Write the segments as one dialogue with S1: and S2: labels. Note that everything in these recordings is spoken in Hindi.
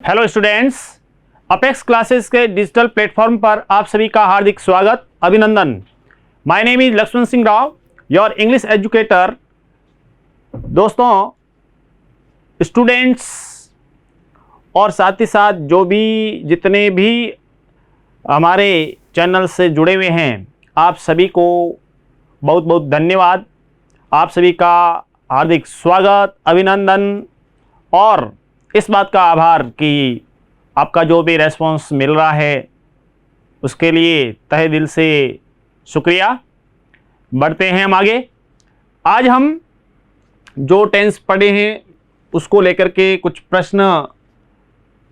S1: हेलो स्टूडेंट्स, अपेक्स क्लासेस के डिजिटल प्लेटफॉर्म पर आप सभी का हार्दिक स्वागत, अभिनंदन। My name is Lakshman Singh Rao, your English educator. दोस्तों, स्टूडेंट्स और साथ ही साथ जो भी जितने भी हमारे चैनल से जुड़े हुए हैं, आप सभी को बहुत बहुत धन्यवाद। आप सभी का हार्दिक स्वागत, अभिनंदन और इस बात का आभार कि आपका जो भी रेस्पॉन्स मिल रहा है उसके लिए तहे दिल से शुक्रिया। बढ़ते हैं हम आगे। आज हम जो टेंस पढ़े हैं उसको लेकर के कुछ प्रश्न,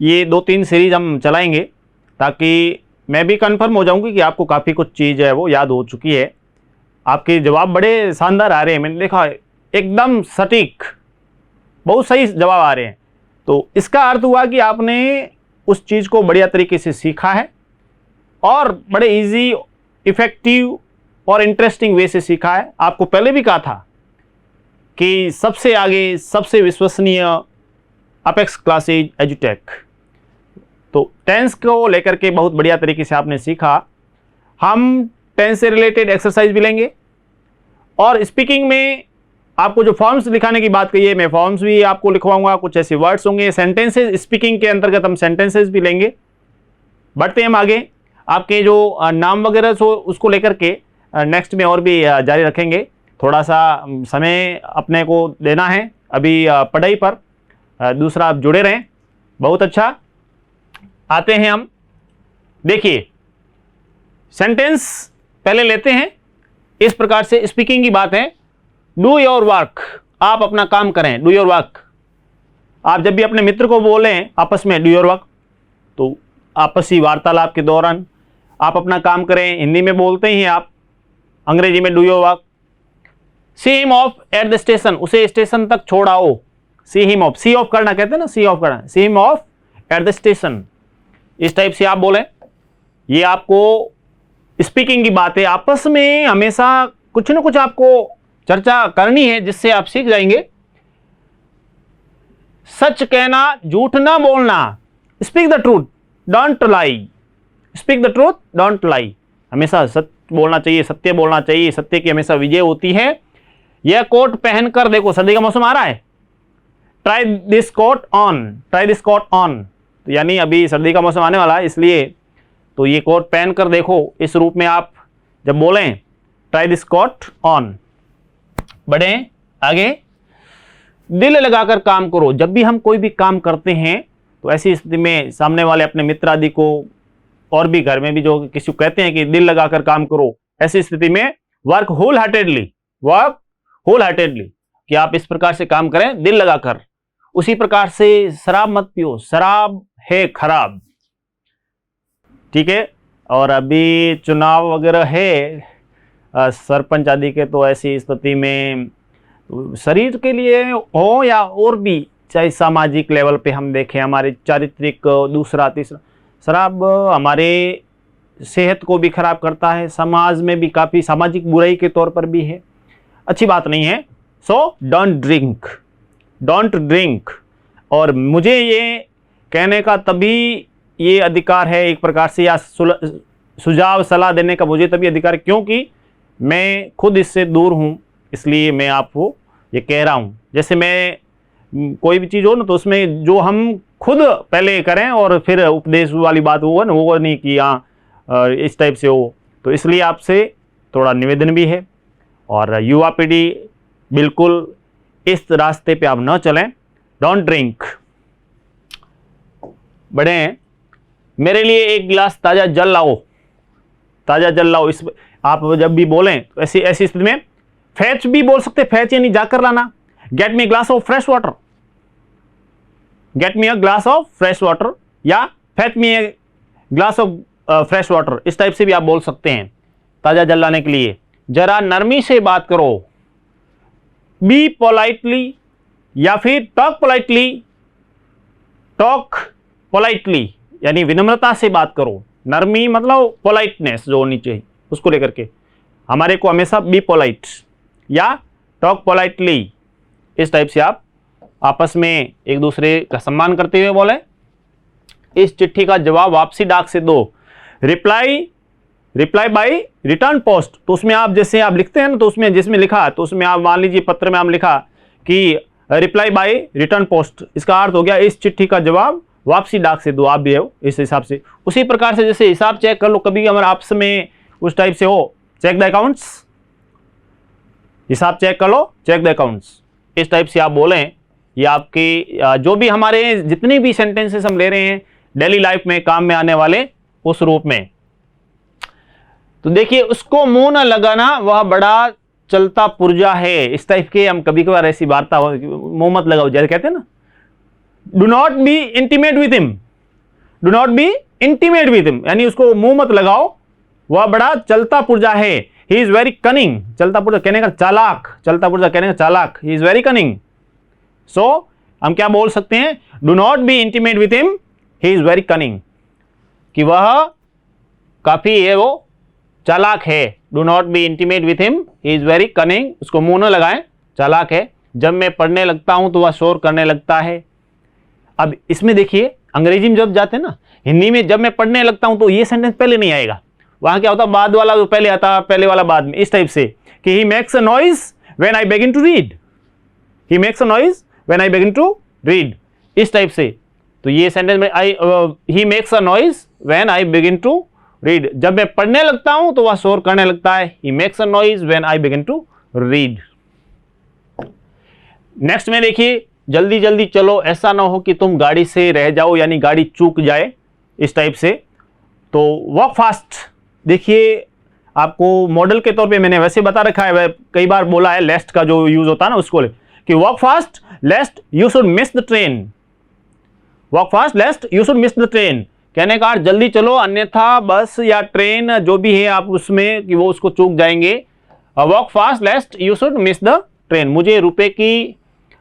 S1: ये 2-3 सीरीज हम चलाएंगे ताकि मैं भी कंफर्म हो जाऊंगी कि आपको काफ़ी कुछ चीज़ है वो याद हो चुकी है। आपके जवाब बड़े शानदार आ रहे हैं, मैंने देखा एकदम सटीक, बहुत सही जवाब आ रहे हैं। तो इसका अर्थ हुआ कि आपने उस चीज़ को बढ़िया तरीके से सीखा है और बड़े इजी, इफ़ेक्टिव और इंटरेस्टिंग वे से सीखा है। आपको पहले भी कहा था कि सबसे आगे, सबसे विश्वसनीय अपेक्स क्लासेज एजुटेक। तो टेंस को लेकर के बहुत बढ़िया तरीके से आपने सीखा। हम टेंस से रिलेटेड एक्सरसाइज भी लेंगे और स्पीकिंग में आपको जो फॉर्म्स लिखाने की बात कही है, मैं फॉर्म्स भी आपको लिखवाऊंगा। कुछ ऐसे वर्ड्स होंगे, सेंटेंसेस, स्पीकिंग के अंतर्गत हम सेंटेंसेस भी लेंगे। बढ़ते हैं हम आगे। आपके जो नाम वगैरह सो उसको लेकर के नेक्स्ट में और भी जारी रखेंगे। थोड़ा सा समय अपने को देना है अभी पढ़ाई पर। दूसरा, आप जुड़े रहें। बहुत अच्छा। आते हैं हम, देखिए सेंटेंस पहले लेते हैं। इस प्रकार से स्पीकिंग की बात है, डू योर वर्क, आप अपना काम करें, डू योर वर्क। आप जब भी अपने मित्र को बोलें आपस में डू योर वर्क, तो आपसी वार्तालाप के दौरान आप अपना काम करें। हिंदी में बोलते ही आप, अंग्रेजी में do your work. See him off at the station, उसे स्टेशन तक छोड़ आओ। See him off, see off करना कहते हैं ना, सी ऑफ करना। See him off at the station, इस टाइप से आप बोलें। ये आपको स्पीकिंग की बात है। आपस में हमेशा कुछ ना कुछ आपको चर्चा करनी है जिससे आप सीख जाएंगे। सच कहना, झूठ ना बोलना। Speak the truth, don't lie. Speak the truth, don't lie. हमेशा सत्य बोलना चाहिए, सत्य बोलना चाहिए। सत्य की हमेशा विजय होती है। यह कोट पहनकर देखो, सर्दी का मौसम आ रहा है। Try this coat on, try this coat on, तो यानी अभी सर्दी का मौसम आने वाला है, इसलिए तो ये कोट पहनकर देखो, इस रूप में आप जब बोलें ट्राई दिस कोट ऑन। बढ़े आगे। दिल लगाकर काम करो। जब भी हम कोई भी काम करते हैं तो ऐसी स्थिति में सामने वाले अपने मित्र आदि को और भी घर में भी जो किसी को कहते हैं कि दिल लगाकर काम करो, ऐसी स्थिति में work wholeheartedly, work wholeheartedly, कि आप इस प्रकार से काम करें दिल लगाकर। उसी प्रकार से शराब मत पियो, शराब है खराब, ठीक है। और अभी चुनाव वगैरह है सरपंच आदि के, तो ऐसी स्थिति में शरीर के लिए हो या और भी, चाहे सामाजिक लेवल पे हम देखें, हमारे चारित्रिक, दूसरा तीसरा, शराब हमारे सेहत को भी खराब करता है, समाज में भी काफ़ी सामाजिक बुराई के तौर पर भी है, अच्छी बात नहीं है। So don't drink, don't drink. और मुझे ये कहने का तभी ये अधिकार है एक प्रकार से, या सुझाव सलाह देने का मुझे तभी अधिकार है क्योंकि मैं खुद इससे दूर हूँ, इसलिए मैं आपको ये कह रहा हूँ। जैसे मैं कोई भी चीज़ हो ना, तो उसमें जो हम खुद पहले करें और फिर उपदेश वाली बात हो ना, वो नहीं कि हाँ इस टाइप से हो। तो इसलिए आपसे थोड़ा निवेदन भी है। और युवा पीढ़ी बिल्कुल इस रास्ते पे आप न चलें, डोंट ड्रिंक। बढ़े हैं। मेरे लिए एक गिलास ताज़ा जल लाओ, ताज़ा जल लाओ। इस आप जब भी बोलें तो ऐसी स्थिति में फैच भी बोल सकते, फैच यानी जाकर लाना। Get me glass of fresh water, get me a glass of fresh water, या fetch me a glass of fresh water, इस टाइप से भी आप बोल सकते हैं ताज़ा जल लाने के लिए। जरा नरमी से बात करो, बी पोलाइटली, या फिर टॉक पोलाइटली, टॉक पोलाइटली यानी विनम्रता से बात करो। नरमी मतलब पोलाइटनेस जो होनी चाहिए उसको लेकर के हमारे को हमेशा बी पोलाइट या टॉक पोलाइटली, इस टाइप से आप आपस में एक दूसरे का सम्मान करते हुए बोले। इस चिट्ठी का जवाब वापसी डाक से दो। रिप्लाई बाय रिटर्न पोस्ट, तो उसमें आप जैसे आप लिखते हैं ना, तो उसमें जिसमें लिखा तो उसमें आप मान लीजिए पत्र में हम लिखा कि रिप्लाई बाय रिटर्न पोस्ट, इसका अर्थ हो गया इस चिट्ठी का जवाब वापसी डाक से दो। आप भी हो इस हिसाब से, उसी प्रकार से जैसे हिसाब चेक कर लो, कभी हमारे आपस में उस टाइप से हो, चेक द अकाउंट्स, हिसाब चेक कर लो, चेक द अकाउंट्स, इस टाइप से आप बोलें। ये आपके जो भी हमारे जितने भी सेंटेंसेस हम ले रहे हैं डेली लाइफ में काम में आने वाले उस रूप में, तो देखिए उसको मुंह न लगाना वह बड़ा चलता पुर्जा है, इस टाइप के हम कभी कभार ऐसी वार्ता, मुंह मत लगाओ जैसे कहते हैं ना, do not be intimate with him, do not be intimate with him, यानी उसको मुंह मत लगाओ, वह बड़ा चलता पुर्जा है। ही इज वेरी कनिंग, चलता पुर्जा कहने का चालाक, चलता पुर्जा कहने का चालाक, ही इज वेरी कनिंग। सो हम क्या बोल सकते हैं, do not be intimate with him, he is very cunning, कि वह काफी है, वो चालाक है। Do not be intimate with him, he is very cunning, उसको मुंह न लगाएं, चालाक है। जब मैं पढ़ने लगता हूं तो वह शोर करने लगता है। अब इसमें देखिए अंग्रेजी में जब जाते हैं ना, हिंदी में जब मैं पढ़ने लगता हूं तो ये सेंटेंस पहले नहीं आएगा, वहां क्या होता है बाद वाला जो पहले आता, पहले वाला बाद में, इस टाइप से कि he makes a noise when I begin to read, he makes a noise when I begin to read, इस टाइप से। तो ये सेंटेंस में he makes a noise when I begin to read, जब मैं पढ़ने लगता हूं तो वह शोर करने लगता है। He makes a noise when I begin to read. Next में देखिए, जल्दी जल्दी चलो, ऐसा ना हो कि तुम गाड़ी से रह जाओ, यानी गाड़ी चूक जाए, इस टाइप से। तो वॉक फास्ट, देखिए आपको मॉडल के तौर पे मैंने वैसे बता रखा है, कई बार बोला है लेस्ट का जो यूज होता है ना उसको, कि walk fast लेस्ट you should miss the train, walk fast लेस्ट you should miss the train, कहने का अर्थ जल्दी चलो अन्यथा बस या ट्रेन जो भी है आप उसमें कि वो उसको चूक जाएंगे। Walk fast लेस्ट you should miss the train, मुझे रुपए की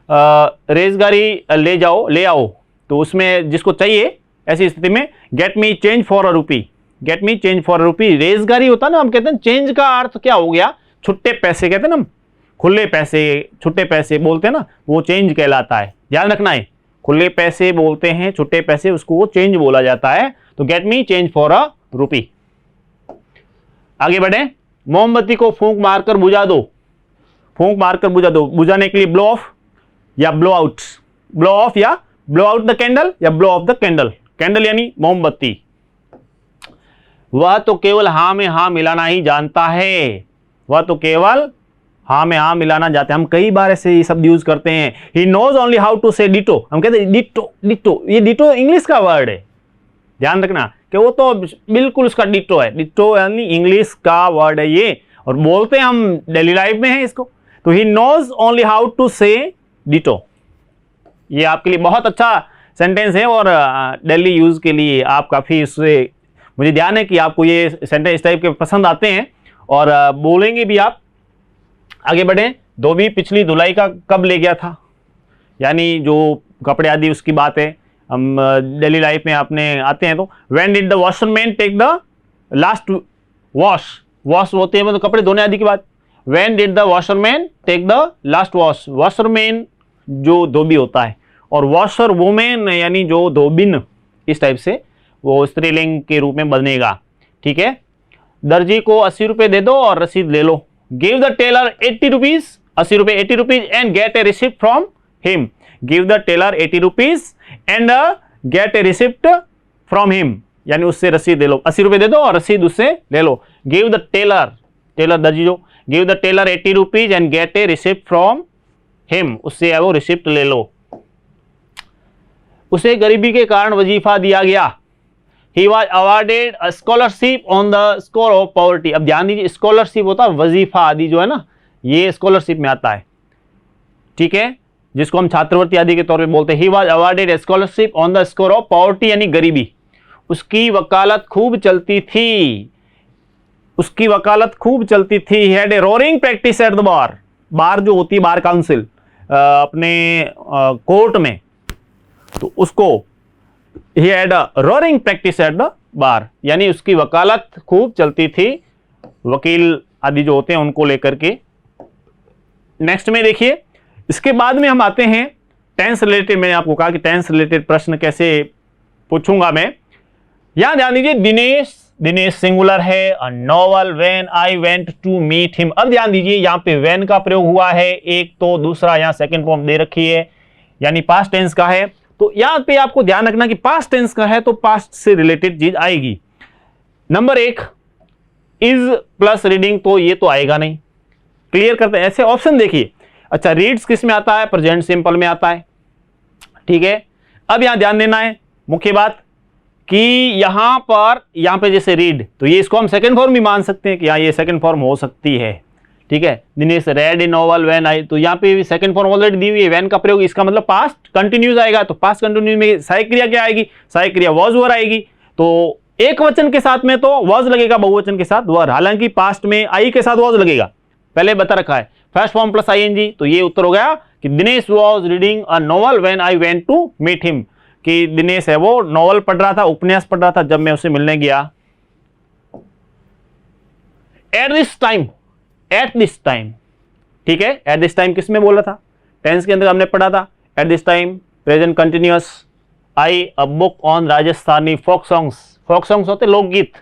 S1: रेलगाड़ी ले आओ, तो उसमें जिसको चाहिए ऐसी स्थिति में get me change for a rupee, get me change for a rupee. रेलगाड़ी होता ना, हम कहते हैं चेंज का अर्थ क्या हो गया, छुट्टे पैसे कहते हैं ना, खुले पैसे, छुट्टे पैसे बोलते हैं ना, वो चेंज कहलाता है, ध्यान रखना है। खुले पैसे बोलते हैं, छुट्टे पैसे, उसको वो चेंज बोला जाता है। तो gate me change for a रूपी। आगे बढ़े, मोमबत्ती को फूंक मारकर बुझा दो, फूंक मारकर बुझा दो, बुझाने के लिए ब्लो ऑफ या ब्लो आउट, ब्लो ऑफ या ब्लो आउट द कैंडल या blow of the candle, candle यानी मोमबत्ती। वह तो केवल हां में हां मिलाना ही जानता है, वह तो केवल हाँ में हाँ मिलाना जाते हैं। हम कई बार ऐसे शब्द यूज करते हैं, he knows only how to say ditto, हम कहते हैं डिटो, डिटो, ये डिटो इंग्लिश का वर्ड है, ध्यान रखना कि वो तो बिल्कुल उसका डिटो है, डिटो यानी इंग्लिश का वर्ड है ये, और बोलते हैं हम डेली लाइफ में है इसको। तो he knows only how to say ditto, ये आपके लिए बहुत अच्छा सेंटेंस है और डेली यूज के लिए आप काफी इससे, मुझे ध्यान है कि आपको ये सेंटेंस इस टाइप के पसंद आते हैं और बोलेंगे भी आप। आगे बढ़े, धोबी पिछली धुलाई का कब ले गया था, यानी जो कपड़े आदि उसकी बात है, हम डेली लाइफ में अपने आते हैं। तो when did the washerman take the last wash, wash होते हैं मतलब कपड़े धोने आदि की बात। When did the washerman take the last wash, washerman जो धोबी होता है, और वॉशर वुमेन यानी जो धोबिन, इस टाइप से वो स्त्रीलिंग के रूप में बनेगा, ठीक है। दर्जी को 80 रुपए दे दो और रसीद ले लो। गिव द टेलर 80 रुपीज, 80 रुपए 80 rupees and get a receipt from him, give the tailor 80 rupees and get a receipt from him, यानी उससे रसीद ले लो, 80 रुपए दे दो और रसीद उससे ले लो। गिव द टेलर, टेलर दर्जी जो, give the tailor 80 rupees and get a receipt from him, उससे वो रिसिप्ट ले लो। उसे गरीबी के कारण वजीफा दिया गया, He was awarded a scholarship on the score of poverty। अब ध्यान दीजिए, स्कॉलरशिप होता है वजीफा आदि जो है ना, ये स्कॉलरशिप में आता है, ठीक है, जिसको हम छात्रवृत्ति आदि के तौर पे बोलते हैं। He was awarded a scholarship on the score of poverty यानी गरीबी। उसकी वकालत खूब चलती थी, उसकी वकालत खूब चलती थी। He had a roaring practice at the bar, बार जो होती है बार काउंसिल अपने कोर्ट में, तो उसको He had a roaring practice at the bar, यानी उसकी वकालत खूब चलती थी, वकील आदि जो होते हैं उनको लेकर के। नेक्स्ट में देखिए, इसके बाद में हम आते हैं टेंस रिलेटेड। मैंने आपको कहा कि टेंस रिलेटेड प्रश्न कैसे पूछूंगा मैं। यहां ध्यान दीजिए, दिनेश, दिनेश सिंगुलर है। A novel when I went to meet him. अब ध्यान दीजिए यहां पे व्हेन का प्रयोग हुआ है एक, तो दूसरा यहां सेकंड फॉर्म दे रखी है, यानी पास्ट टेंस का है। तो यहां पे आपको ध्यान रखना कि पास्ट टेंस का है तो पास्ट से रिलेटेड चीज आएगी। नंबर एक, इज प्लस रीडिंग, तो ये तो आएगा नहीं। क्लियर करते हैं, ऐसे ऑप्शन देखिए। अच्छा, रीड्स किस में आता है? प्रेजेंट सिंपल में आता है। ठीक है, अब यहां ध्यान देना है मुख्य बात कि यहां पे जैसे रीड, तो ये इसको हम सेकंड फॉर्म भी मान सकते हैं कि ये सेकंड फॉर्म हो सकती है। ठीक है, Dinesh red A novel when आई, तो यहां पे भी सेकंड फॉर्म ऑलरेडी दी हुई है, व्हेन का प्रयोग, इसका मतलब पास्ट कंटिन्यूस आएगा। तो पास्ट कंटिन्यूस में सहायक क्रिया क्या आएगी? सहायक क्रिया वाज वर आएगी। तो एक वचन के साथ में तो वाज लगेगा, बहुवचन के साथ वर। हालांकि पास्ट में आई के साथ वाज लगेगा, पहले बता रखा है। फर्स्ट फॉर्म प्लस आईएनजी, तो ये उत्तर हो गया कि Dinesh was reading a novel when I went to meet him, कि दिनेश है वो नोवेल पढ़ रहा था, उपन्यास पढ़ रहा था जब मैं उसे मिलने गया। Eight this time, eight this time, ठीक है, एट दिस टाइम किस में बोला था? टेंस के अंदर हमने पढ़ा था। At this time present continuous, I a book on Rajasthani folk songs. Folk songs होते लोकगीत।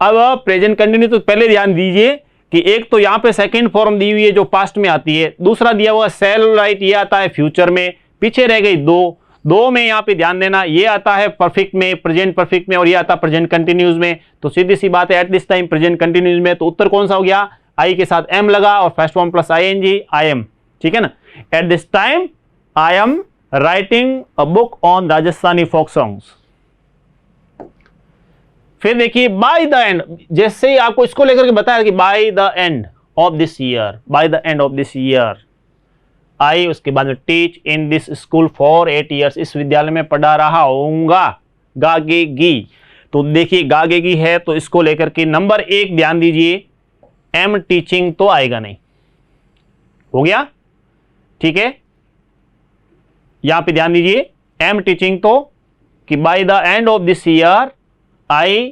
S1: अब प्रेजेंट कंटिन्यूअस, तो पहले ध्यान दीजिए कि एक तो यहां पे सेकंड फॉर्म दी हुई है जो पास्ट में आती है, दूसरा दिया हुआ शैल राइट, ये आता है फ्यूचर में, पीछे रह गई दो में यहां पे ध्यान देना, ये आता है परफेक्ट में, प्रेजेंट परफेक्ट में, और ये आता है प्रेजेंट कंटिन्यूस में। तो सीधी सी बात है, eight this time present continuous में, तो उत्तर कौन सा हो गया? आई के साथ एम लगा और first form plus ING, I am. ठीक है ना, at this time I am writing a book on Rajasthani folk songs. फिर देखिए बाय द एंड, जैसे ही आपको इसको लेकर के बताया कि bye the end of this year, bye the end of this year I, उसके बाद में teach in this school for 8 years, इस विद्यालय में पढ़ा रहा होऊंगा, गागेगी। तो देखिए गागेगी है, तो इसको लेकर के नंबर एक ध्यान दीजिए, एम टीचिंग तो आएगा नहीं। हो गया, ठीक है, यहां पे ध्यान दीजिए, एम टीचिंग तो कि bye the end of this year I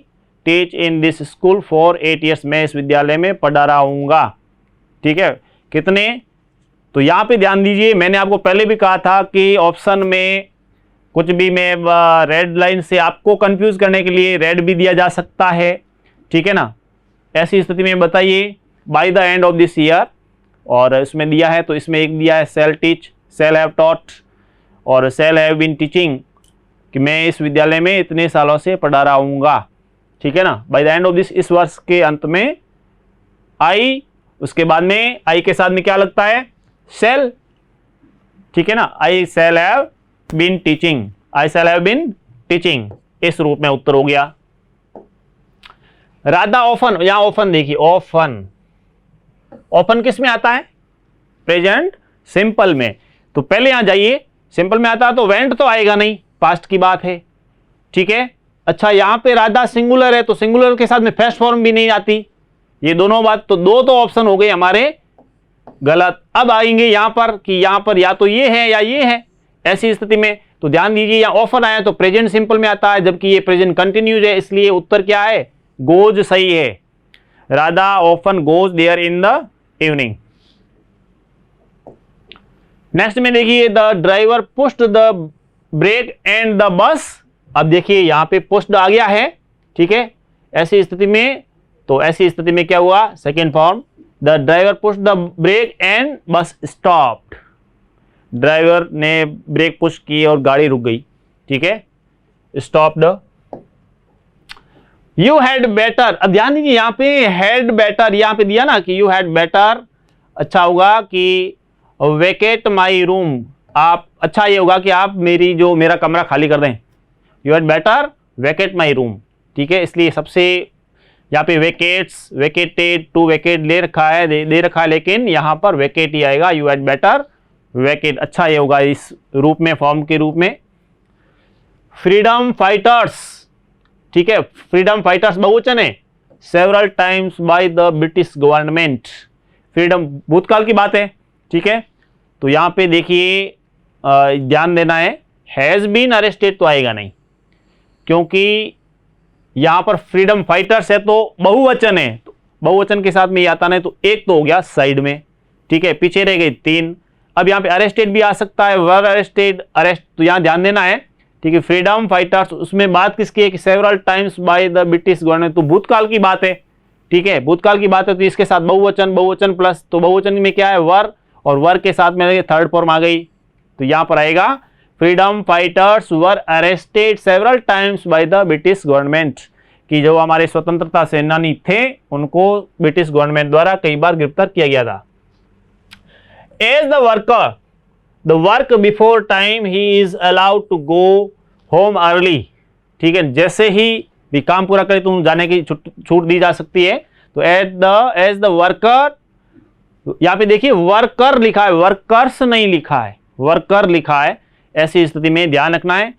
S1: teach in this school for 8 years, मैं इस विद्यालय में पढ़ा रहा हूंगा। ठीक है, कितने? तो यहां पे ध्यान दीजिए, मैंने आपको पहले भी कहा था कि ऑप्शन में कुछ भी मैं रेड लाइन से आपको कंफ्यूज करने के लिए रेड भी दिया जा सकता है। ठीक है ना, ऐसी स्थिति में बताइए by the end of this year, और इसमें दिया है, तो इसमें एक दिया है she'll teach, she'll have taught, और सेल हैव बीन टीचिंग, कि मैं इस विद्यालय में इतने सालों से पढ़ा रहा हूँगा। ठीक है ना, bye the end of this, इस वर्ष के अंत में आई, उसके बाद में आई के साथ में क्या लगता है? सेल। ठीक है ना, I shall have been teaching, I shall have been teaching, इस रूप में उत्तर हो गया। राधा ऑफन, यहां ऑफन देखिए, ऑफन, ऑफन किस में आता है? प्रेजेंट सिंपल में। तो पहले यहां जाइए, सिंपल में आता है तो वेंट तो आएगा नहीं, पास्ट की बात है। ठीक है, अच्छा यहां पे राधा सिंगुलर है, तो सिंगुलर के साथ में फर्स्ट फॉर्म भी नहीं आती। ये दोनों बात, तो दो तो ऑप्शन हो गए हमारे गलत। अब आएंगे यहां पर कि यहां पर या तो ये है या ये है, ऐसी स्थिति में तो ध्यान दीजिए, यहां ऑफन आया तो प्रेजेंट सिंपल में आता है, जबकि ये प्रेजेंट कंटिन्यूज है, इसलिए उत्तर क्या है? गोज सही है। Radha often goes there in the evening. Next में देखिए, the driver pushed the brake and the bus. अब देखिए यहां पे पुश्ड आ गया है, ठीक है, ऐसी स्थिति में, तो ऐसी स्थिति में क्या हुआ? Second form, the driver pushed the brake and bus stopped. Driver ने ब्रेक पुश की और गाड़ी रुक गई। ठीक है, स्टॉप्ड। यू हैड बेटर, अब ध्यान दीजिए यहां पे हैड बेटर, यहां पे दिया ना कि यू हैड बेटर, अच्छा होगा कि वेकेट माई रूम, आप, अच्छा ये होगा कि आप मेरा कमरा खाली कर दें। You had better vacate my room. ठीक है, इसलिए सबसे यहाँ पे वेकेट्स, वेकेटेड, टू वेकेट ले रखा है, दे रखा है, लेकिन यहाँ पर वेकेट ही आएगा। यू हैड बेटर वेकेट, अच्छा ये होगा इस रूप में, फॉर्म के रूप में। फ्रीडम फाइटर्स, ठीक है, फ्रीडम फाइटर्स बहुवचन है, several times by the British government. Freedom भूतकाल की बात है। ठीक है, तो यहाँ पे देखिए ध्यान देना है, हैज बीन अरेस्टेड तो आएगा नहीं, क्योंकि यहां पर फ्रीडम फाइटर्स है तो बहुवचन है, तो बहुवचन के साथ में ये आता नहीं, तो एक तो हो गया साइड में। ठीक है, पीछे रह गई 3। अब यहां पे अरेस्टेड भी आ सकता है, वर अरेस्टेड, अरेस्ट, तो यहां ध्यान देना है ठीक है, फ्रीडम फाइटर्स, उसमें बात किसकी है कि several times by the British government, तो भूतकाल की बात है, ठीक है, भूतकाल की बात है, तो इसके साथ बहुवचन, बहुवचन प्लस, तो बहुवचन में क्या है वर, और वर के साथ में थर्ड फॉर्म आ गई, तो यहां पर आएगा freedom fighters were arrested several times by the British government, कि जो हमारे स्वतंत्रता सेनानी थे उनको ब्रिटिश गवर्नमेंट द्वारा कई बार गिरफ्तार किया गया था। As the worker the work before time he is allowed to go home early, ठीक है, जैसे ही भी काम पूरा करे तो जाने की छूट दी जा सकती है। तो एज द वर्कर, यहां पे देखिए वर्कर लिखा है, वर्कर्स नहीं लिखा है, वर्कर लिखा है, ऐसी स्थिति में ध्यान रखना है।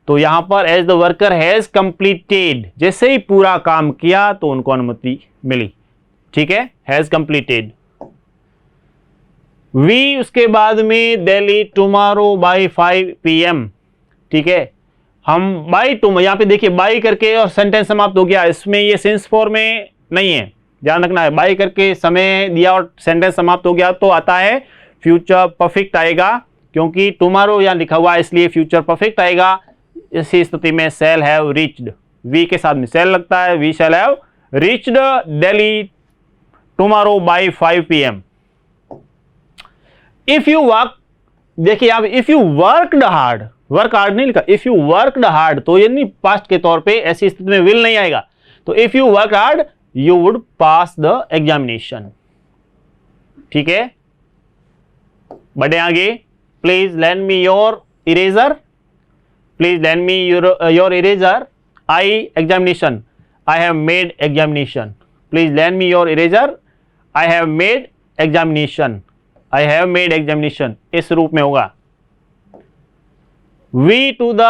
S1: तो यहां पर as the worker has completed, जैसे ही पूरा काम किया तो उनको अनुमति मिली, ठीक है, हैज कंप्लीटेड। वी उसके बाद में दिल्ली टुमारो बाय 5 PM, ठीक है, हम बाय टू, यहां पे देखिए बाय करके और सेंटेंस समाप्त हो गया, इसमें ये सेंस फॉर्म में नहीं है, ध्यान रखना है, बाय करके समय दिया और सेंटेंस समाप्त हो गया तो आता है फ्यूचर परफेक्ट आएगा, क्योंकि टुमारो यहां लिखा हुआ है इसलिए फ्यूचर परफेक्ट आएगा। इसी स्थिति में शैल हैव रीच्ड, वी के साथ में शैल लगता है, we shall have reached Delhi tomorrow by 5 PM। If you work, देखिए आप if you worked hard, work hard नहीं लिखा, इफ यू वर्कड हार्ड, तो ये नहीं पास्ट के तौर पे, ऐसी स्थिति में विल नहीं आएगा, तो if you work hard you would pass the examination, ठीक है। बढ़े आगे, please lend me your eraser, please lend me your eraser, I examination, I have made examination, please lend me your eraser, I have made examination, I have made examination, इस रूप में होगा। We to the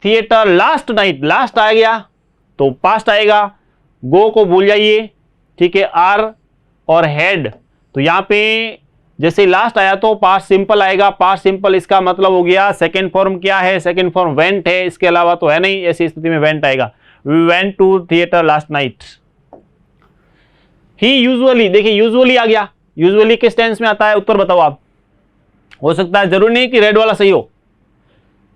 S1: theatre last night, last आ गया तो पास्ट आएगा, गो को भूल जाइए, ठीक है, आर और हेड, तो यहां पे जैसे लास्ट आया तो पास्ट सिंपल आएगा, पास्ट सिंपल इसका मतलब हो गया सेकंड फॉर्म क्या है, सेकंड फॉर्म वेंट है, इसके अलावा तो है नहीं, ऐसी स्थिति में वेंट आएगा, we went to theatre last night. He usually, देखिए यूजुअली आ गया, यूजुअली किस टेंस में आता है, उत्तर बताओ आप, हो सकता है, जरूरी नहीं कि रेड वाला सही हो,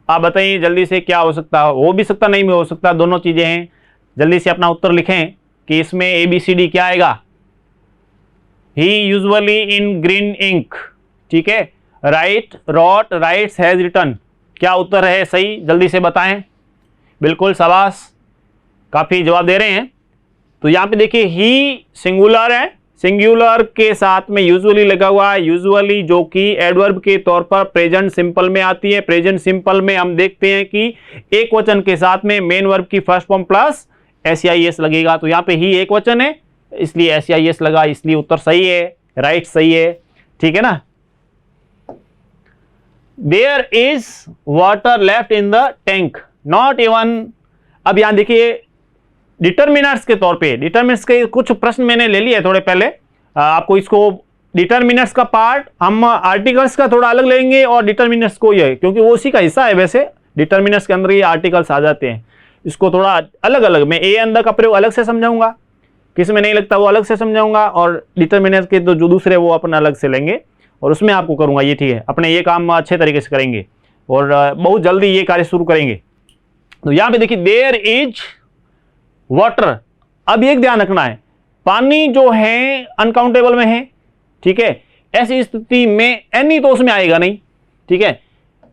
S1: आप बताइए जल्दी से क्या हो सकता है, हो भी सकता नहीं भी हो सकता, दोनों चीजें हैं, जल्दी से अपना उत्तर लिखें कि इसमें ABCD क्या आएगा। He usually in green ink, ठीक है, write, wrote, writes, has written, क्या उत्तर है सही, जल्दी से बताएं, बिल्कुल शाबाश, काफी जवाब दे रहे हैं। तो यहां पे देखिए ही सिंगुलर है, सिंगुलर के साथ में यूजुअली लगा हुआ है, यूजुअली जो कि एडवर्ब के तौर पर प्रेजेंट सिंपल में आती है। प्रेजेंट सिंपल में हम देखते हैं कि एक वचन के साथ में मेन वर्ब की फर्स्ट फॉर्म प्लस SEIS लगेगा, तो यहाँ पे ही एक वचन है इसलिए SEIS लगा, इसलिए उत्तर सही है, राइट सही है, ठीक है ना। There is water left in the tank, not even, अब यहां देखिए डिटर्मिनर्स के तौर पे, डिटर्मिनर्स के कुछ प्रश्न मैंने ले लिए थोड़े पहले, आपको इसको डिटर्मिनर्स का पार्ट हम आर्टिकल्स का थोड़ा अलग लेंगे और डिटर्मिनर्स को ये, क्योंकि वो उसी का हिस्सा है, वैसे डिटर्मिनर्स के अंदर ये आर्टिकल्स आ जाते हैं, इसको थोड़ा अलग अलग, मैं ए अंदर का प्रयोग अलग से समझाऊंगा, किस में नहीं लगता वो अलग से समझाऊंगा, और डिटर्मिनर्स के तो जो दूसरे वो अपन अलग से लेंगे और उसमें आपको करूंगा, ये ठीक है, अपने ये काम अच्छे तरीके से करेंगे और बहुत जल्दी ये कार्य शुरू करेंगे। तो यहां पे देखिए देयर इज वाटर, अब एक ध्यान रखना है, पानी जो है अनकाउंटेबल में है, ठीक है, ऐसी स्थिति में एनी तो उसमें आएगा नहीं, ठीक है,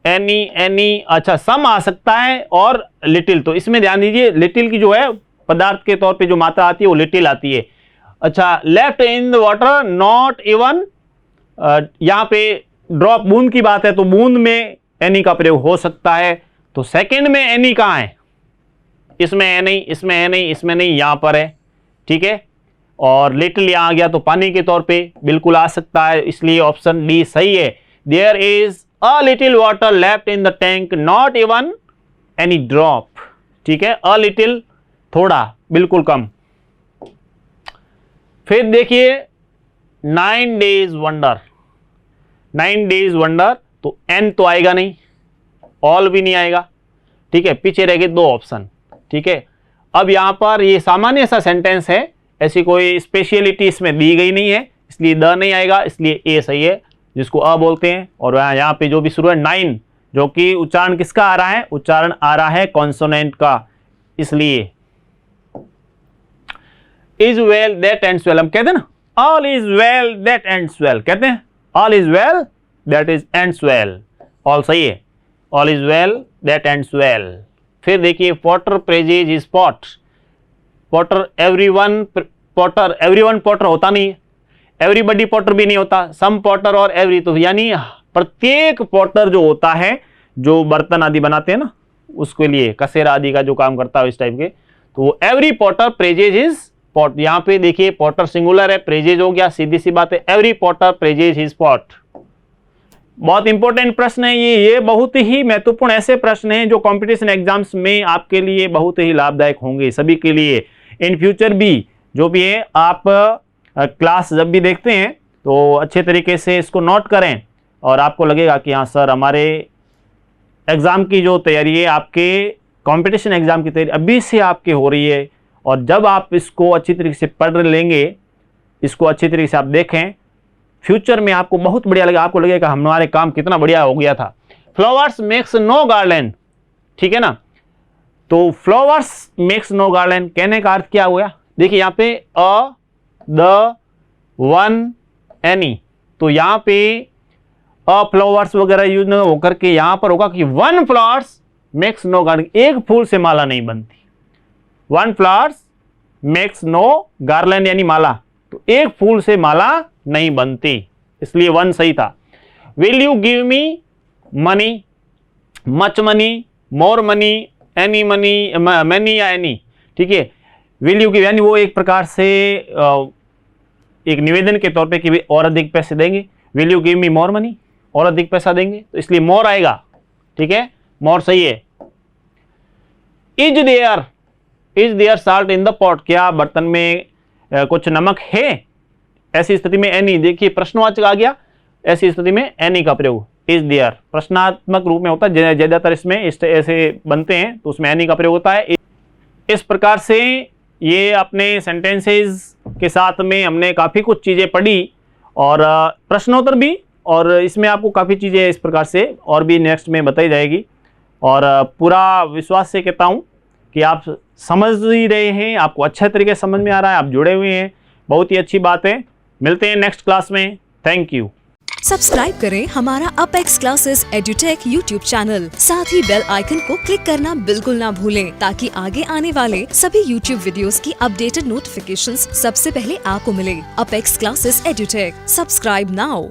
S1: एनी एनी, अच्छा सम आ सकता है और लिटिल, तो इसमें ध्यान दीजिए लिटिल की जो है पदार्थ के तौर पे जो मात्रा आती है वो लिटिल आती है। अच्छा, left in the water not even, यहां पे ड्रॉप बूंद की बात है तो बूंद में एनी का प्रयोग हो सकता है, तो सेकंड में एनी कहां है, इसमें है नहीं, इसमें है नहीं, इसमें नहीं, यहां पर है, ठीक है, और लिटिल यहां आ गया तो पानी के तौर पे बिल्कुल आ सकता है, इसलिए ऑप्शन डी सही है। There is a little water left in the tank not even any drop, ठीक है, अ लिटिल थोड़ा, बिल्कुल कम। फिर देखिए 9 days वंडर, 9 days वंडर, तो एन तो आएगा नहीं, ऑल भी नहीं आएगा, ठीक है, पीछे रह गए 2 ऑप्शन, ठीक है। अब यहां पर ये सामान्य सा सेंटेंस है, ऐसी कोई स्पेशलिटी इसमें दी गई नहीं है, इसलिए द नहीं आएगा, इसलिए ए सही है, जिसको अ बोलते हैं, और यहाँ पे जो भी शुरू है 9, जो कि उच्चारण किसका आ रहा है, उच्चारण आ रहा है कॉन्सोनेंट का, इसलिए is well that ends well, हम कहते हैं ना all is well that ends well, कहते हैं all is well that is ends well, all सही है, all is well that ends well. फिर देखिए Potter praises his pot, Potter everyone Potter, everyone Potter होता नहीं है, एवरीबडी पॉटर भी नहीं होता, सम पॉटर और एवरी, तो यानी प्रत्येक पॉटर जो होता है जो बर्तन आदि बनाते हैं ना उसके लिए कसेरा आदि का जो काम करता है इस टाइप के, तो every Potter praises his pot, यहाँ पे देखिए पॉटर सिंगुलर है, प्रेजेज हो गया, सीधी सी बात है, every Potter praises his pot. बहुत इंपॉर्टेंट प्रश्न है ये बहुत ही महत्वपूर्ण ऐसे प्रश्न हैं जो कंपटीशन एग्जाम्स में आपके लिए बहुत ही लाभदायक होंगे, सभी के लिए इन फ्यूचर भी, जो भी है आप क्लास जब भी देखते हैं तो अच्छे तरीके से इसको नोट करें और आपको लगेगा कि हाँ सर हमारे एग्ज़ाम की जो तैयारी है, आपके कंपटीशन एग्ज़ाम की तैयारी अभी से आपके हो रही है, और जब आप इसको अच्छी तरीके से पढ़ लेंगे, इसको अच्छी तरीके से आप देखें, फ्यूचर में आपको बहुत बढ़िया लगेगा, आपको लगेगा हमारे काम कितना बढ़िया हो गया था। फ्लावर्स मेक्स नो गार्लैंड, ठीक है ना, तो फ्लावर्स मेक्स नो गार्लैंड कहने का अर्थ क्या हुआ, देखिए यहाँ पे अ द वन एनी, तो यहाँ पे अ फ्लावर्स वगैरह यूज न होकर के यहाँ पर होगा कि one flowers makes no garland, एक फूल से माला नहीं बनती, one flowers makes no garland यानी माला, तो एक फूल से माला नहीं बनती, इसलिए वन सही था। Will you give me money, much money, more money, any money, many या एनी, ठीक है, विल यू गिव यानी वो एक प्रकार से एक निवेदन के तौर पे कि और अधिक पैसे देंगे, will you give me more money, और अधिक पैसा देंगे, तो इसलिए मोर आएगा, ठीक है, मोर सही है। Is there salt in the pot, क्या बर्तन में कुछ नमक है, ऐसी स्थिति में एनी, देखिए प्रश्नवाचक आ गया, ऐसी स्थिति में एनी का प्रयोग, इज देयर प्रश्नात्मक रूप में होता है, ज्यादातर इसमें ऐसे बनते हैं तो उसमें एनी का प्रयोग होता है। इस प्रकार से ये अपने सेंटेंसेस के साथ में हमने काफ़ी कुछ चीज़ें पढ़ी और प्रश्नोत्तर भी, और इसमें आपको काफ़ी चीज़ें इस प्रकार से और भी नेक्स्ट में बताई जाएगी, और पूरा विश्वास से कहता हूँ कि आप समझ ही रहे हैं, आपको अच्छा तरीके से समझ में आ रहा है, आप जुड़े हुए हैं, बहुत ही अच्छी बात है। मिलते हैं नेक्स्ट क्लास में, थैंक यू।
S2: सब्सक्राइब करें हमारा Apex Classes Edutech YouTube channel, साथ ही बेल आइकन को क्लिक करना बिल्कुल ना भूलें ताकि आगे आने वाले सभी यूट्यूब वीडियोस की अपडेटेड नोटिफिकेशंस सबसे पहले आपको मिले। Apex Classes Edutech, subscribe now.